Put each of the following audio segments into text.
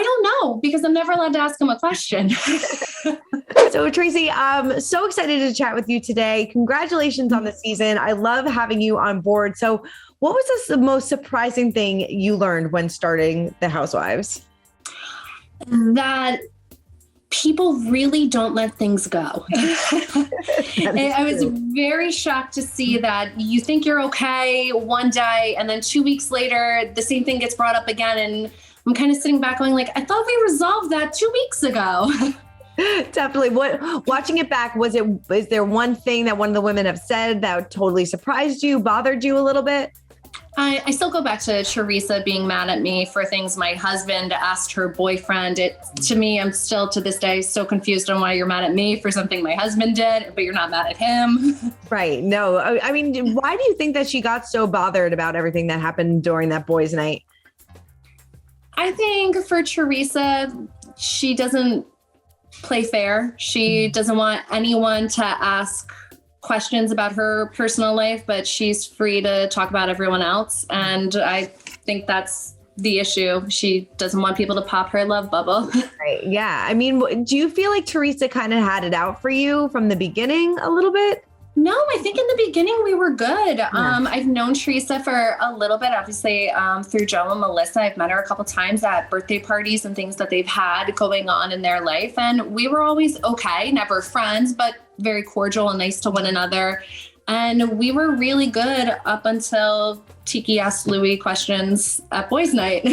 I don't know because I'm never allowed to ask him a question. So Traci, I'm so excited to chat with you today. Congratulations on the season. I love having you on board. So what was the most surprising thing you learned when starting The Housewives? That people really don't let things go. I was very shocked to see that you think you're okay one day and then 2 weeks later, the same thing gets brought up again. And I'm kind of sitting back going like, I thought we resolved that 2 weeks ago. Definitely. Watching it back, is there one thing that one of the women have said that totally surprised you, bothered you a little bit? I still go back to Teresa being mad at me for things my husband asked her boyfriend. To me, I'm still to this day so confused on why you're mad at me for something my husband did, but you're not mad at him. Right. No, I mean, why do you think that she got so bothered about everything that happened during that boys' night? I think for Teresa, she doesn't play fair. She doesn't want anyone to ask questions about her personal life, but she's free to talk about everyone else. And I think that's the issue. She doesn't want people to pop her love bubble. Right. Yeah. I mean, do you feel like Teresa kind of had it out for you from the beginning a little bit? No, I think in the beginning we were good. Yeah. I've known Teresa for a little bit, obviously, through Joe and Melissa. I've met her a couple times at birthday parties and things that they've had going on in their life. And we were always okay, never friends, but very cordial and nice to one another. And we were really good up until Tiki asked Louie questions at boys' night.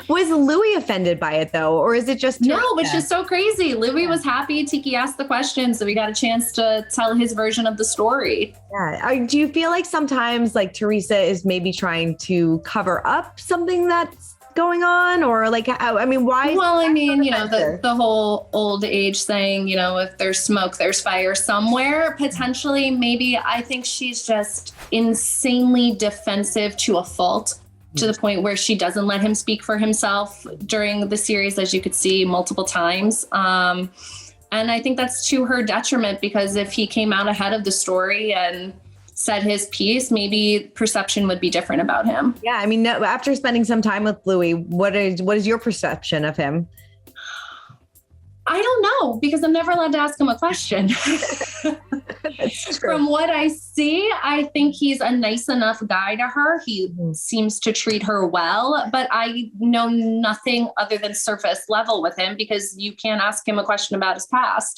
Was Louie offended by it though? Or is it just Teresa? No, it's just so crazy. Louie was happy Tiki asked the questions, so we got a chance to tell his version of the story. Yeah. Do you feel like sometimes like Teresa is maybe trying to cover up something that's going on, or like, I mean, why? Well, I mean, you know, the whole old age saying, you know, if there's smoke, there's fire somewhere. Potentially, maybe I think she's just insanely defensive to a fault, to the point where she doesn't let him speak for himself during the series, as you could see multiple times. And I think that's to her detriment, because if he came out ahead of the story and said his piece, maybe perception would be different about him. Yeah. I mean, after spending some time with Louie, what is your perception of him? I don't know, because I'm never allowed to ask him a question. From what I see, I think he's a nice enough guy to her. He seems to treat her well, but I know nothing other than surface level with him, because you can't ask him a question about his past.